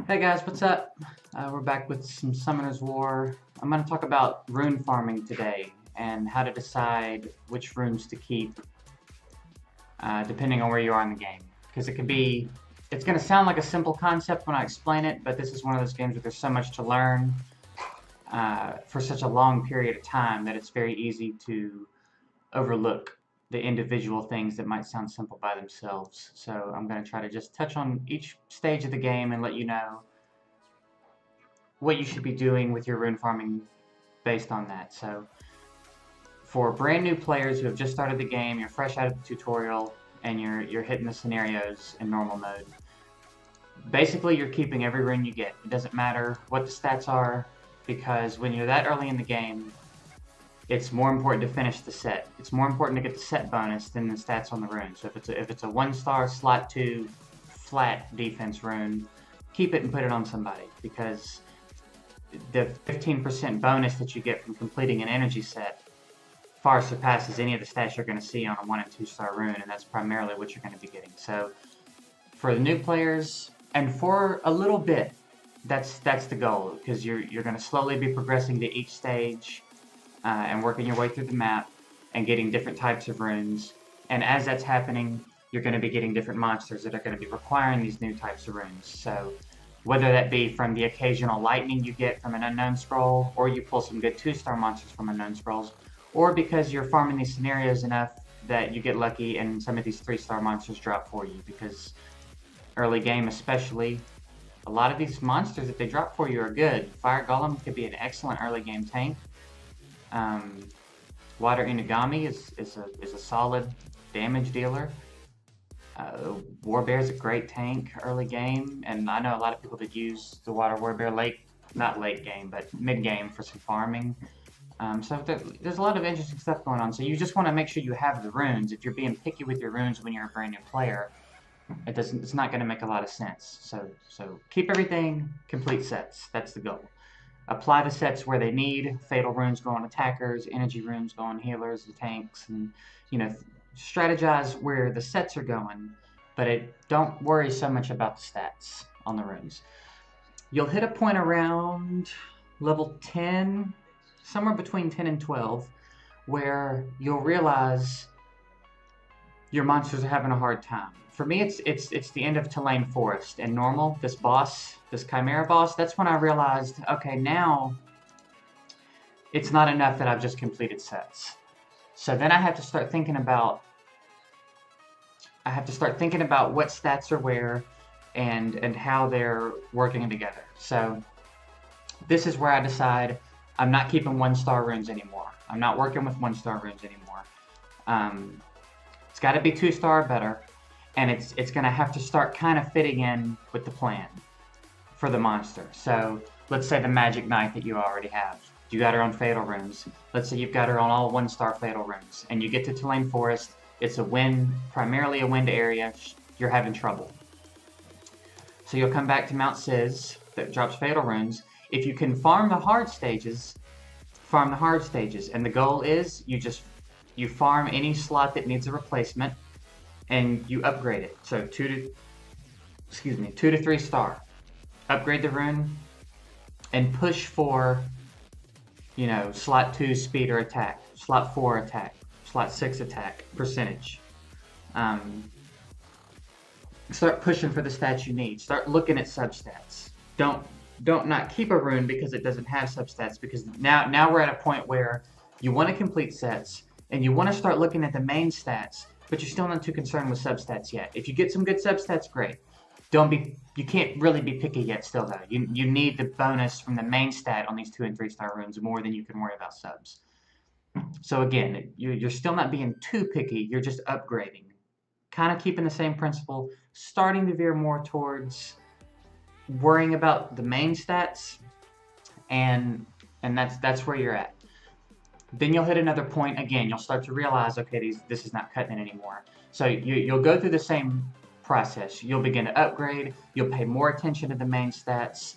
Hey guys, what's up? We're back with some Summoner's War. I'm going to talk about rune farming today and how to decide which runes to keep depending on where you are in the game. Because it's going to sound like a simple concept when I explain it, but this is one of those games where there's so much to learn for such a long period of time that it's very easy to overlook the individual things that might sound simple by themselves. So I'm going to try to just touch on each stage of the game and let you know what you should be doing with your rune farming based on that. So for brand new players who have just started the game, you're fresh out of the tutorial, and you're hitting the scenarios in normal mode. Basically, you're keeping every rune you get. It doesn't matter what the stats are, because when you're that early in the game, it's more important to finish the set. It's more important to get the set bonus than the stats on the rune. So if it's a 1-star slot 2 flat defense rune, keep it and put it on somebody, because the 15% bonus that you get from completing an energy set far surpasses any of the stats you're going to see on a 1- and 2-star rune, and that's primarily what you're going to be getting. So for the new players, and for a little bit, that's the goal, because you're going to slowly be progressing to each stage and working your way through the map and getting different types of runes. And as that's happening, you're going to be getting different monsters that are going to be requiring these new types of runes. So whether that be from the occasional lightning you get from an unknown scroll, or you pull some good 2-star monsters from unknown scrolls, or because you're farming these scenarios enough that you get lucky and some of these 3-star monsters drop for you, because early game especially, a lot of these monsters that they drop for you are good. Fire Golem could be an excellent early game tank. Water Inugami is a solid damage dealer. Warbear's a great tank early game, and I know a lot of people that use the Water Warbear not late game, but mid game for some farming. So there's a lot of interesting stuff going on. So you just want to make sure you have the runes. If you're being picky with your runes when you're a brand new player, it's not going to make a lot of sense. So keep everything complete sets. That's the goal. Apply the sets where they need. Fatal runes go on attackers, energy runes go on healers and tanks, and strategize where the sets are going, but don't worry so much about the stats on the runes. You'll hit a point around level 10, somewhere between 10 and 12, where you'll realize your monsters are having a hard time. For me, it's the end of Tulane Forest and normal, this Chimera boss. That's when I realized, okay, now it's not enough that I've just completed sets. So then I have to start thinking about what stats are where and how they're working together. So this is where I decide I'm not keeping 1-star runes anymore. I'm not working with 1-star runes anymore. It's got to be 2-star or better, and it's going to have to start kind of fitting in with the plan for the monster. So let's say the Magic Knight that you already have. You got her on Fatal runes. Let's say you've got her on all 1-star Fatal runes, and you get to Tulane Forest. It's primarily a wind area. You're having trouble. So you'll come back to Mount Sis that drops Fatal runes. If you can farm the hard stages, farm the hard stages. And the goal is you farm any slot that needs a replacement and you upgrade it. So 2 to 3 star. Upgrade the rune and push for slot 2 speed or attack, slot 4 attack, slot 6 attack percentage. Start pushing for the stats you need. Start looking at substats. Don't not keep a rune because it doesn't have substats, because now we're at a point where you want to complete sets and you want to start looking at the main stats, but you're still not too concerned with substats yet. If you get some good substats, great. You can't really be picky yet still though. You need the bonus from the main stat on these 2- and 3-star runes more than you can worry about subs. So again, you're still not being too picky, you're just upgrading. Kind of keeping the same principle, starting to veer more towards worrying about the main stats, and that's where you're at. Then you'll hit another point again. You'll start to realize, okay, this is not cutting it anymore. So you'll go through the same process. You'll begin to upgrade. You'll pay more attention to the main stats,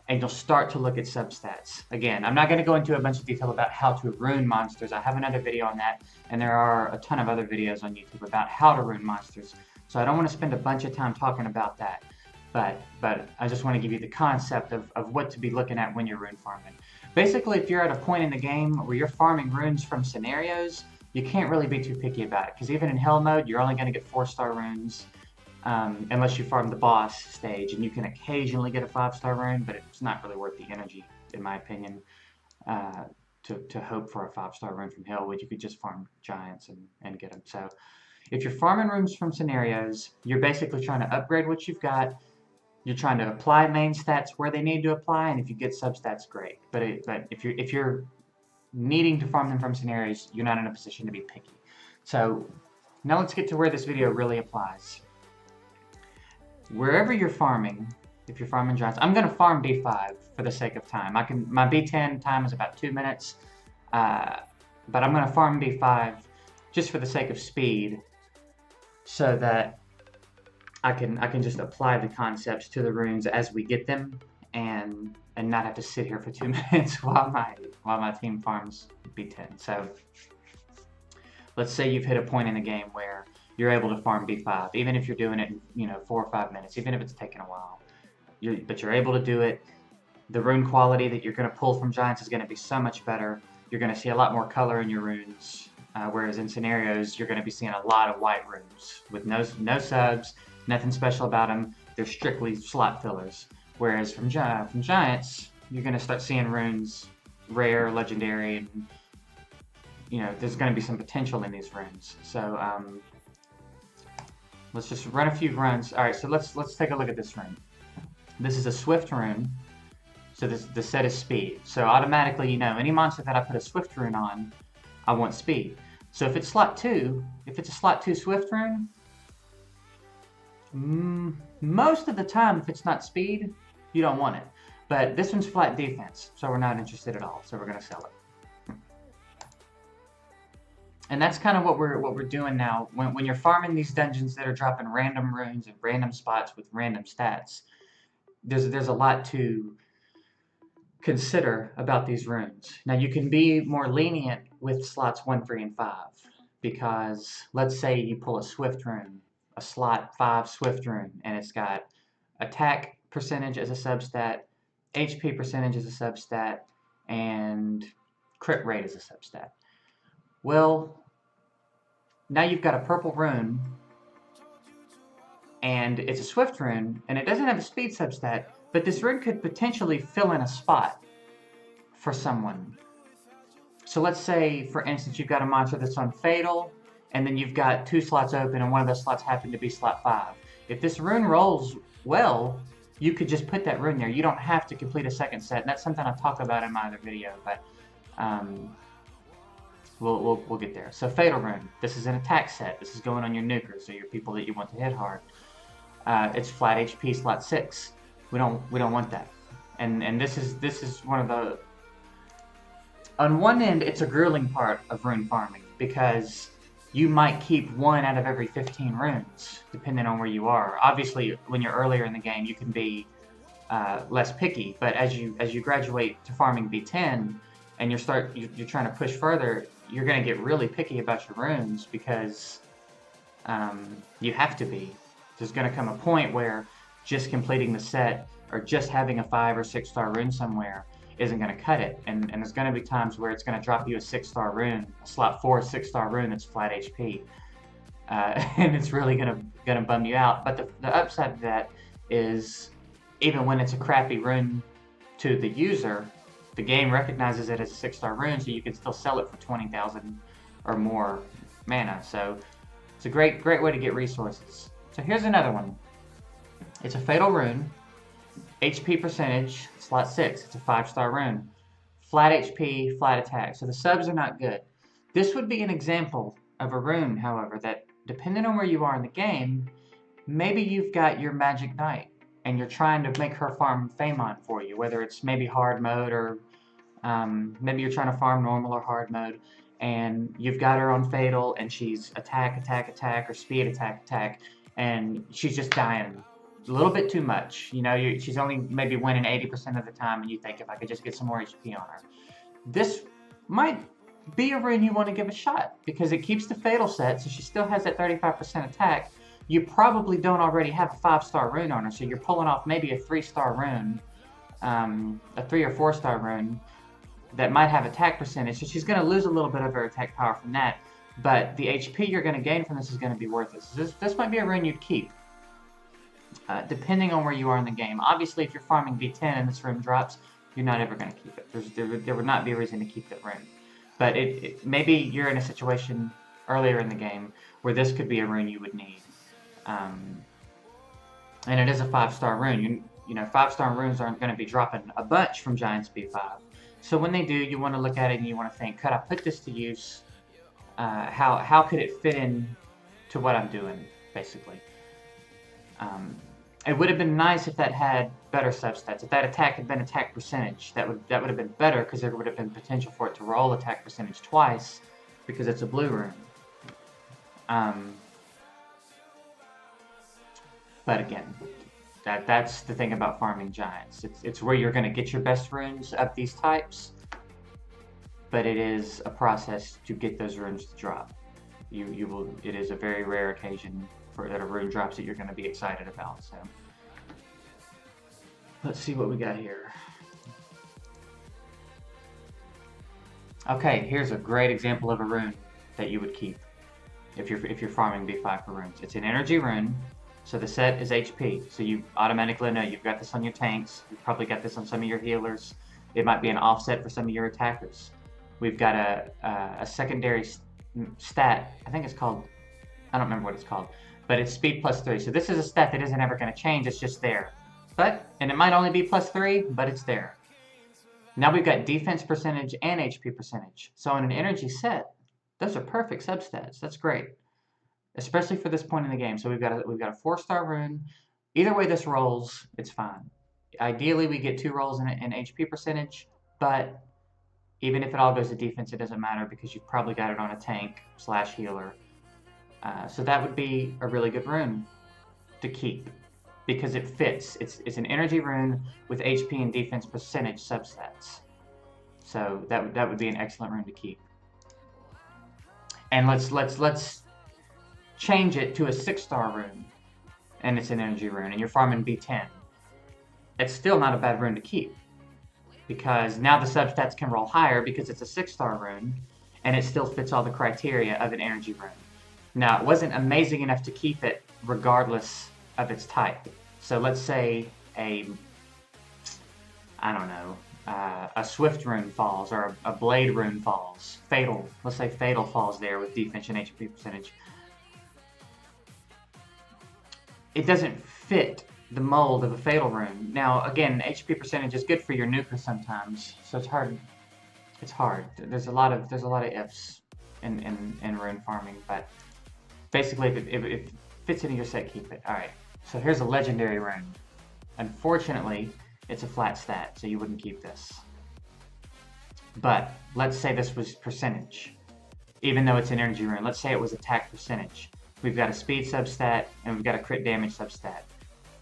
and you'll start to look at substats. Again, I'm not going to go into a bunch of detail about how to rune monsters. I have another video on that, and there are a ton of other videos on YouTube about how to rune monsters. So I don't want to spend a bunch of time talking about that. But but I just want to give you the concept of what to be looking at when you're rune farming. Basically, if you're at a point in the game where you're farming runes from scenarios, you can't really be too picky about it, because even in Hell mode, you're only going to get 4-star runes, unless you farm the boss stage, and you can occasionally get a 5-star rune, but it's not really worth the energy, in my opinion, to hope for a 5-star rune from Hell, which you could just farm giants and get them. So if you're farming runes from scenarios, you're basically trying to upgrade what you've got. You're trying to apply main stats where they need to apply, and if you get substats, great. But if you're needing to farm them from scenarios, you're not in a position to be picky. So now let's get to where this video really applies. Wherever you're farming, if you're farming giants, I'm going to farm B5 for the sake of time. My B10 time is about 2 minutes, but I'm going to farm B5 just for the sake of speed, so that I can just apply the concepts to the runes as we get them, and not have to sit here for 2 minutes while my team farms B10. So let's say you've hit a point in the game where you're able to farm B5, even if you're doing it in 4 or 5 minutes, even if it's taking a while. But you're able to do it. The rune quality that you're going to pull from giants is going to be so much better. You're going to see a lot more color in your runes, whereas in scenarios you're going to be seeing a lot of white runes with no subs. Nothing special about them. They're strictly slot fillers. Whereas from giants, you're going to start seeing runes, rare, legendary, and there's going to be some potential in these runes. So let's just run a few runs. All right, so let's take a look at this rune. This is a swift rune. So the set is speed. So automatically, any monster that I put a swift rune on, I want speed. So if it's slot 2, if it's a slot 2 swift rune, most of the time, if it's not speed, you don't want it. But this one's flat defense, so we're not interested at all. So we're going to sell it. And that's kind of what we're doing now. When you're farming these dungeons that are dropping random runes at random spots with random stats, there's a lot to consider about these runes. Now you can be more lenient with slots 1, 3, and 5, because let's say you pull a swift rune, a slot 5 swift rune, and it's got attack percentage as a substat, HP percentage as a substat, and crit rate as a substat. Well, now you've got a purple rune, and it's a swift rune, and it doesn't have a speed substat, but this rune could potentially fill in a spot for someone. So let's say, for instance, you've got a monster that's on Fatal, and then you've got 2 slots open, and one of those slots happen to be slot 5. If this rune rolls well, you could just put that rune there. You don't have to complete a second set, and that's something I'll talk about in my other video, but we'll get there. So Fatal Rune, this is an attack set. This is going on your nukers, so your people that you want to hit hard. It's flat HP slot 6. We don't want that. And this is one of the, on one end, it's a grueling part of rune farming, because you might keep 1 out of every 15 runes, depending on where you are. Obviously, when you're earlier in the game, you can be less picky, but as you graduate to farming B10, and you're trying to push further, you're going to get really picky about your runes, because you have to be. There's going to come a point where just completing the set, or just having a 5 or 6-star rune somewhere, isn't going to cut it, and there's going to be times where it's going to drop you a 6-star rune, a slot 4 6-star rune that's flat HP, and it's really going to bum you out. But the upside of that is, even when it's a crappy rune to the user, the game recognizes it as a 6-star rune, so you can still sell it for 20,000 or more mana. So it's a great way to get resources. So here's another one. It's a Fatal Rune, HP percentage, slot 6. It's a 5-star rune. Flat HP, flat attack. So the subs are not good. This would be an example of a rune, however, that depending on where you are in the game, maybe you've got your Magic Knight and you're trying to make her farm Famon for you, whether it's maybe hard mode, or maybe you're trying to farm normal or hard mode, and you've got her on Fatal and she's attack, attack, attack, or speed, attack, attack, and she's just dying a little bit too much. She's only maybe winning 80% of the time, and you think, if I could just get some more HP on her. This might be a rune you want to give a shot, because it keeps the Fatal set, so she still has that 35% attack, you probably don't already have a 5-star rune on her, so you're pulling off maybe a 3-star rune, a 3 or 4-star rune that might have attack percentage, so she's going to lose a little bit of her attack power from that, but the HP you're going to gain from this is going to be worth it. So this might be a rune you'd keep, depending on where you are in the game. Obviously, if you're farming V10 and this rune drops, you're not ever going to keep it. There would not be a reason to keep that rune. But maybe you're in a situation earlier in the game where this could be a rune you would need. And it is a 5-star rune. You know, 5-star runes aren't going to be dropping a bunch from Giants B5. So when they do, you want to look at it and you want to think, could I put this to use? How could it fit in to what I'm doing, basically? It would have been nice if that had better substats. If that attack had been attack percentage, that would have been better, because there would have been potential for it to roll attack percentage twice, because it's a blue rune. But again, that's the thing about farming Giants. It's where you're going to get your best runes of these types, but it is a process to get those runes to drop. It is a very rare occasion that a rune drops that you're going to be excited about. So let's see what we got here. Okay, here's a great example of a rune that you would keep if you're farming B5 for runes. It's an energy rune, so the set is HP. So you automatically know you've got this on your tanks. You've probably got this on some of your healers. It might be an offset for some of your attackers. We've got a secondary stat. I think it's called, I don't remember what it's called, but it's speed +3. So this is a stat that isn't ever going to change. It's just there. And it might only be +3, but it's there. Now we've got defense percentage and HP percentage. So in an energy set, those are perfect substats. That's great, especially for this point in the game. So we've got a 4-star rune. Either way this rolls, it's fine. Ideally, we get 2 rolls in HP percentage, but even if it all goes to defense, it doesn't matter, because you've probably got it on a tank / healer. So that would be a really good rune to keep, because it fits. It's an energy rune with HP and defense percentage substats. So that would be an excellent rune to keep. And let's change it to a 6-star rune, and it's an energy rune, and you're farming B10. It's still not a bad rune to keep, because now the substats can roll higher because it's a 6-star rune, and it still fits all the criteria of an energy rune. Now, it wasn't amazing enough to keep it regardless of its type. So let's say a Swift rune falls, or a Blade rune falls. Fatal. Let's say Fatal falls there with defense and HP percentage. It doesn't fit the mold of a Fatal rune. Now, again, HP percentage is good for your nuker sometimes, so it's hard. It's hard. There's a lot of ifs in rune farming, but basically, if it fits into your set, keep it. All right. So here's a legendary rune. Unfortunately, it's a flat stat, so you wouldn't keep this. But let's say this was percentage, even though it's an energy rune. Let's say it was attack percentage. We've got a speed substat, and we've got a crit damage substat,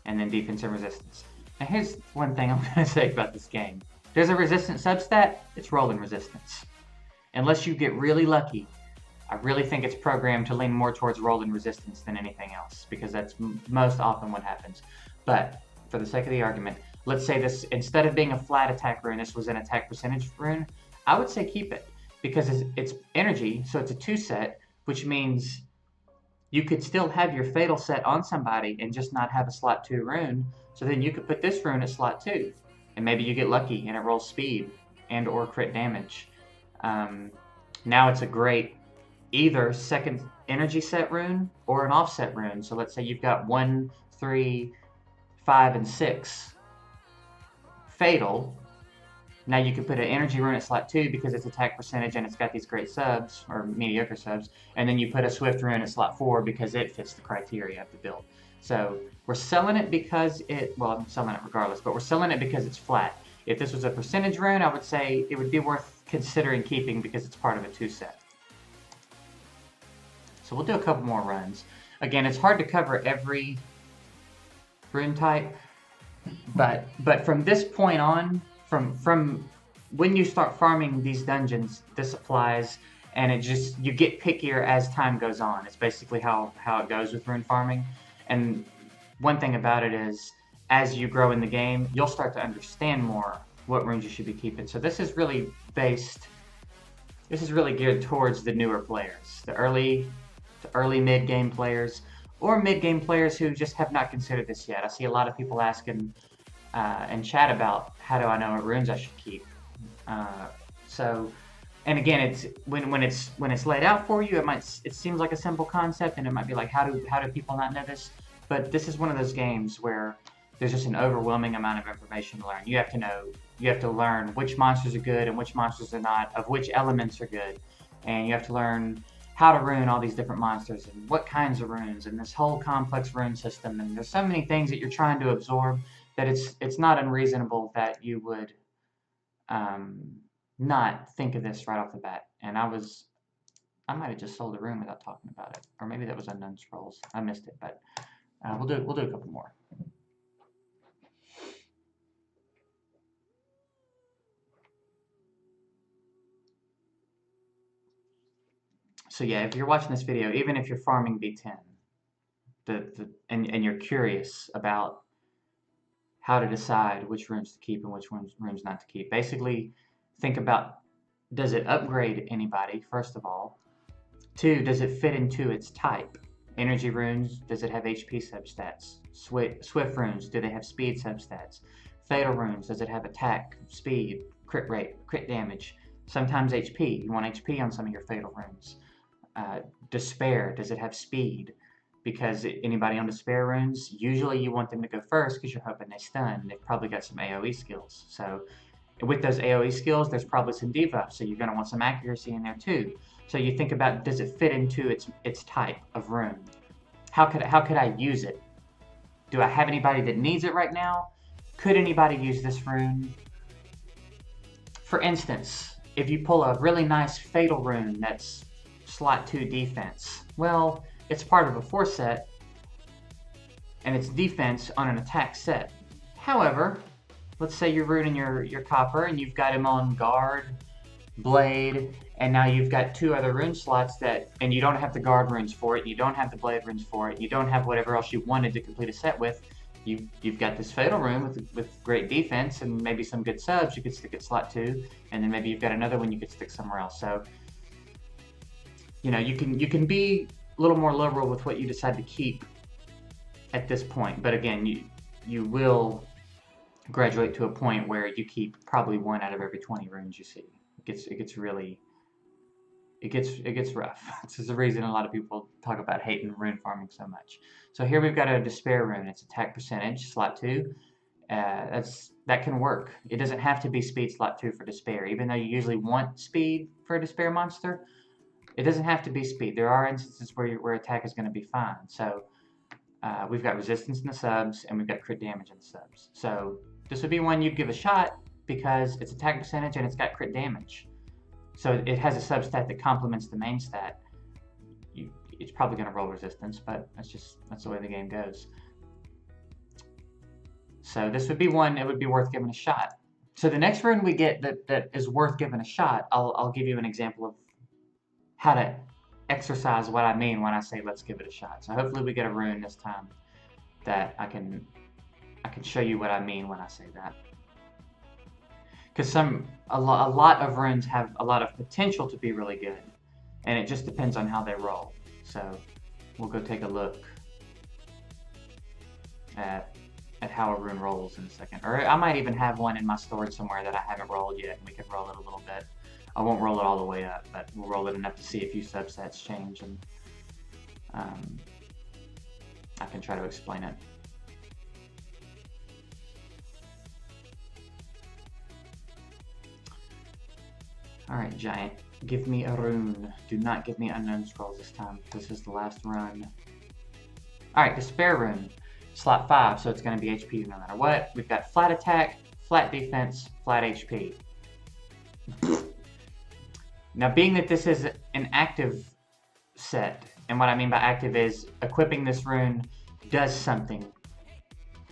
and then defense and resistance. Now here's one thing I'm going to say about this game. There's a resistance substat, it's rolling resistance. Unless you get really lucky, I really think it's programmed to lean more towards rolling resistance than anything else, because that's most often what happens. But for the sake of the argument, let's say this, instead of being a flat attack rune, this was an attack percentage rune. I would say keep it, because it's energy, so it's a 2 set, which means you could still have your Fatal set on somebody and just not have a slot 2 rune. So then you could put this rune at slot 2, and maybe you get lucky and it rolls speed and or crit damage. Now it's a great either second energy set rune or an offset rune. So let's say you've got 1, 3, 5, and 6 Fatal. Now you can put an energy rune at slot 2 because it's attack percentage and it's got these great subs, or mediocre subs, and then you put a Swift rune at slot 4 because it fits the criteria of the build. So we're selling it because I'm selling it regardless, but we're selling it because it's flat. If this was a percentage rune, I would say it would be worth considering keeping because it's part of a 2 set. So we'll do a couple more runs. Again, it's hard to cover every rune type, but from this point on, from when you start farming these dungeons, this applies, and you get pickier as time goes on. It's basically how it goes with rune farming. And one thing about it is, as you grow in the game, you'll start to understand more what runes you should be keeping. So this is really geared towards the newer players, the early mid-game players, or mid-game players who just have not considered this yet. I see a lot of people asking in chat about, how do I know what runes I should keep? And again, it's when it's laid out for you, it seems like a simple concept, and it might be like, how do people not know this? But this is one of those games where there's just an overwhelming amount of information to learn. You have to learn which monsters are good and which monsters are not, of which elements are good, and you have to learn how to rune all these different monsters and what kinds of runes and this whole complex rune system. And there's so many things that you're trying to absorb that it's not unreasonable that you would not think of this right off the bat. And I might have just sold a rune without talking about it, or maybe that was Unknown Scrolls. I missed it, but we'll do a couple more. So yeah, if you're watching this video, even if you're farming B10, and you're curious about how to decide which runes to keep and which runes not to keep, basically think about, does it upgrade anybody, first of all? 2, does it fit into its type? Energy runes, does it have HP substats? Swift runes, do they have speed substats? Fatal runes, does it have attack, speed, crit rate, crit damage? Sometimes HP, you want HP on some of your fatal runes. Despair, does it have speed? Because anybody on Despair runes, usually you want them to go first because you're hoping they stun. They've probably got some AoE skills. So with those AoE skills, there's probably some debuff, so you're going to want some accuracy in there too. So you think about, does it fit into its type of rune? How could I use it? Do I have anybody that needs it right now? Could anybody use this rune? For instance, if you pull a really nice Fatal rune that's slot 2 defense, well, it's part of a 4 set, and it's defense on an attack set. However, let's say you're runing your copper, and you've got him on guard, blade, and now you've got 2 other rune slots and you don't have the guard runes for it, you don't have the blade runes for it, you don't have whatever else you wanted to complete a set with. You've got this Fatal rune with great defense and maybe some good subs you could stick at slot 2, and then maybe you've got another one you could stick somewhere else. So, you know, you can be a little more liberal with what you decide to keep at this point. But again, you will graduate to a point where you keep probably 1 out of every 20 runes you see. It gets rough. This is the reason a lot of people talk about hating rune farming so much. So here we've got a Despair rune. It's attack percentage, slot 2. That can work. It doesn't have to be speed slot 2 for Despair, even though you usually want speed for a Despair monster. It doesn't have to be speed. There are instances where attack is going to be fine. So we've got resistance in the subs, and we've got crit damage in the subs. So this would be one you'd give a shot because it's attack percentage and it's got crit damage. So it has a substat that complements the main stat. It's probably going to roll resistance, but that's the way the game goes. So this would be one it would be worth giving a shot. So the next rune we get that is worth giving a shot, I'll give you an example of how to exercise what I mean when I say let's give it a shot. So hopefully we get a rune this time that I can show you what I mean when I say that. Because a lot of runes have a lot of potential to be really good, and it just depends on how they roll. So we'll go take a look at how a rune rolls in a second. Or I might even have one in my storage somewhere that I haven't rolled yet, and we can roll it a little bit. I won't roll it all the way up, but we'll roll it enough to see a few subsets change, and I can try to explain it. Alright, Giant, give me a rune. Do not give me Unknown Scrolls this time. This is the last run. Alright, Despair rune. Slot 5, so it's going to be HP no matter what. We've got flat attack, flat defense, flat HP. Now, being that this is an active set, and what I mean by active is equipping this rune does something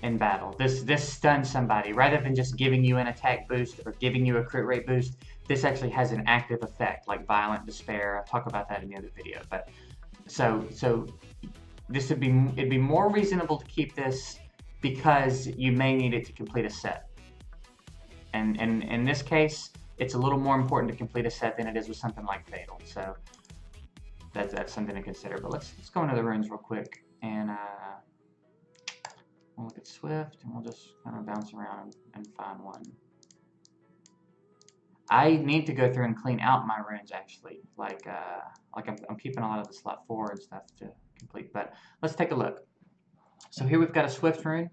in battle. This stuns somebody. Rather than just giving you an attack boost or giving you a crit rate boost, this actually has an active effect, like Violent Despair. I'll talk about that in the other video. But so this it'd be more reasonable to keep this because you may need it to complete a set. And in this case, it's a little more important to complete a set than it is with something like Fatal. So that's something to consider. But let's go into the runes real quick, and we'll look at Swift, and we'll just kind of bounce around and find one. I need to go through and clean out my runes actually. Like I'm keeping a lot of the slot 4 and stuff to complete. But let's take a look. So here we've got a Swift rune.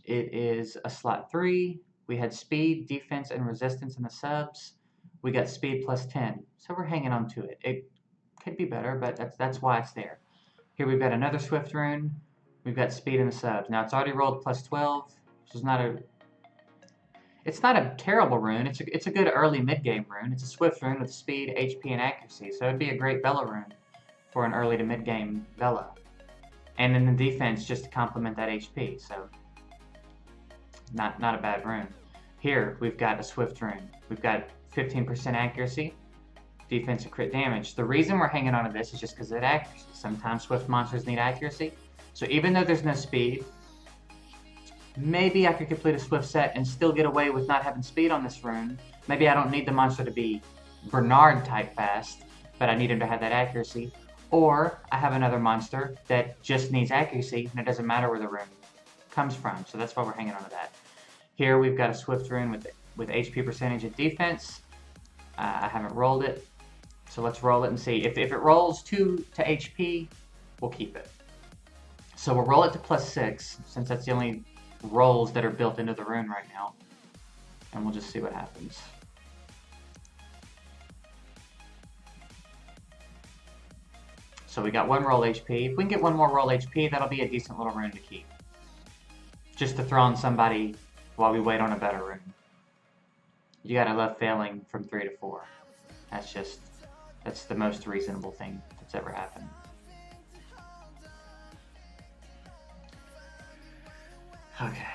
It is a slot 3. We had speed, defense, and resistance in the subs. We got speed plus 10. So we're hanging on to it. It could be better, but that's why it's there. Here we've got another Swift rune. We've got speed in the subs. Now it's already rolled plus 12, which is not a terrible rune. It's a good early mid-game rune. It's a Swift rune with speed, HP, and accuracy. So it'd be a great Bella rune for an early to mid-game Bella. And then the defense just to complement that HP. So not a bad rune. Here we've got a Swift rune. We've got 15% accuracy, defense, and crit damage. The reason we're hanging on to this is just because of that accuracy. Sometimes Swift monsters need accuracy. So even though there's no speed, maybe I could complete a Swift set and still get away with not having speed on this rune. Maybe I don't need the monster to be Bernard type fast, but I need him to have that accuracy. Or I have another monster that just needs accuracy, and it doesn't matter where the rune comes from. So that's why we're hanging on to that. Here we've got a Swift rune with HP percentage and defense. I haven't rolled it, so let's roll it and see. If it rolls 2 to HP, we'll keep it. So we'll roll it to plus 6, since that's the only rolls that are built into the rune right now. And we'll just see what happens. So we got 1 roll HP. If we can get 1 more roll HP, that'll be a decent little rune to keep. Just to throw on somebody while we wait on a better rune. You gotta love failing from 3 to 4. That's the most reasonable thing that's ever happened. Okay.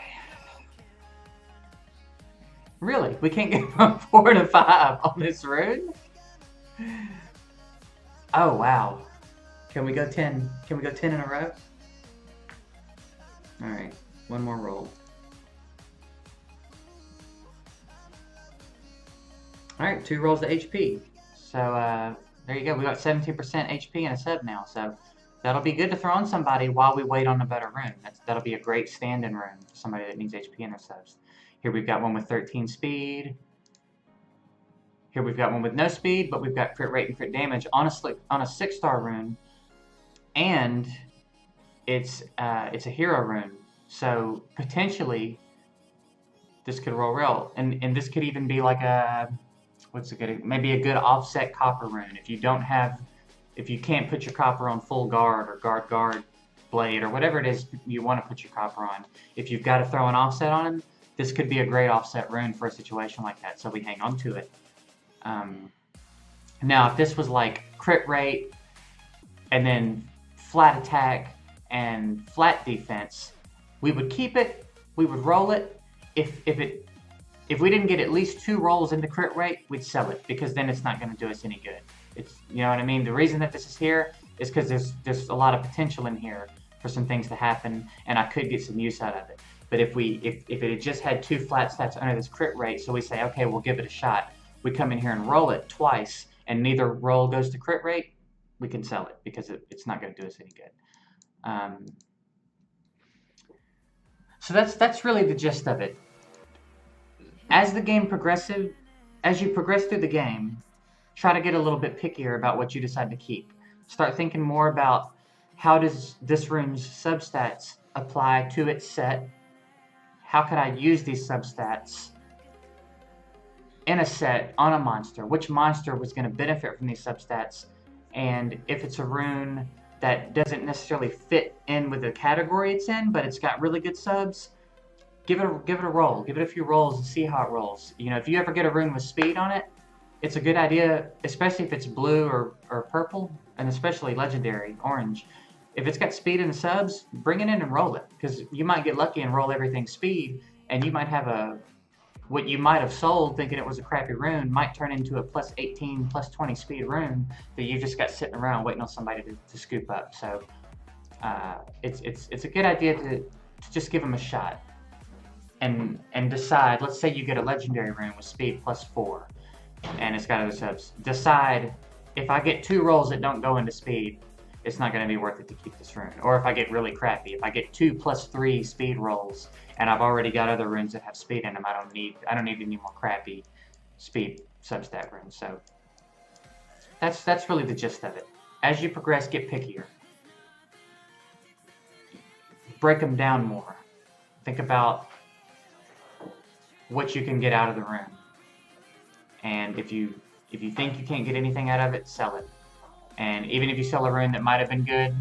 Really? We can't get from 4 to 5 on this rune? Oh, wow. Can we go 10? Can we go 10 in a row? Alright. 1 more roll. Alright, 2 rolls to HP. So, there you go. We got 17% HP and a sub now. So, that'll be good to throw on somebody while we wait on a better rune. That'll be a great stand-in rune for somebody that needs HP in their subs. Here we've got one with 13 speed. Here we've got one with no speed, but we've got crit rate and crit damage on a 6-star rune. And it's a hero rune. So, potentially, this could roll real. And this could even be like a... maybe a good offset copper rune. If you can't put your copper on full guard or guard blade or whatever it is you want to put your copper on, if you've got to throw an offset on him, this could be a great offset rune for a situation like that. So we hang on to it. Now, if this was like crit rate and then flat attack and flat defense, we would keep it. We would roll it. If we didn't get at least 2 rolls into crit rate, we'd sell it, because then it's not going to do us any good. You know what I mean? The reason that this is here is because there's a lot of potential in here for some things to happen, and I could get some use out of it. But if it had just had 2 flat stats under this crit rate, so we say, okay, we'll give it a shot. We come in here and roll it twice, and neither roll goes to crit rate, we can sell it, because it's not going to do us any good. So that's really the gist of it. As the game progresses, as you progress through the game, try to get a little bit pickier about what you decide to keep. Start thinking more about how does this rune's substats apply to its set. How could I use these substats in a set on a monster? Which monster was going to benefit from these substats? And if it's a rune that doesn't necessarily fit in with the category it's in, but it's got really good subs, give it a roll. Give it a few rolls and see how it rolls. You know, if you ever get a rune with speed on it, it's a good idea, especially if it's blue or purple, and especially legendary, orange. if it's got speed in the subs, bring it in and roll it, because you might get lucky and roll everything speed, and you might have what you might have sold thinking it was a crappy rune might turn into a plus 18, plus 20 speed rune that you just got sitting around waiting on somebody to scoop up. So it's a good idea to just give them a shot and decide. Let's say you get a legendary rune with speed plus 4 and it's got other subs. Decide, if I get 2 rolls that don't go into speed, it's not going to be worth it to keep this rune. Or if I get really crappy, if I get 2 plus 3 speed rolls and I've already got other runes that have speed in them, I don't need any more crappy speed substat runes. So that's really the gist of it. As you progress, get pickier. Break them down more. Think about what you can get out of the rune. And if you think you can't get anything out of it, sell it. And even if you sell a rune that might have been good,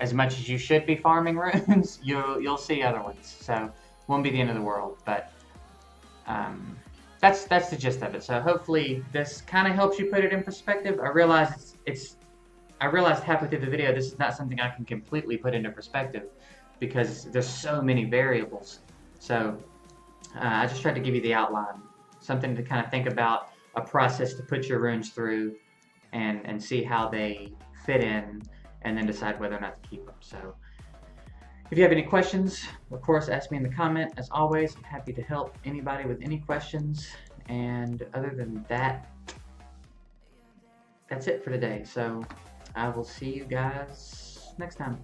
as much as you should be farming runes, you'll see other ones. So it won't be the end of the world. But that's the gist of it. So hopefully this kind of helps you put it in perspective. I realized halfway through the video this is not something I can completely put into perspective because there's so many variables. So I just tried to give you the outline, something to kind of think about, a process to put your runes through, and see how they fit in, and then decide whether or not to keep them. So if you have any questions, of course, ask me in the comment. As always, I'm happy to help anybody with any questions. And other than that, that's it for today. So I will see you guys next time.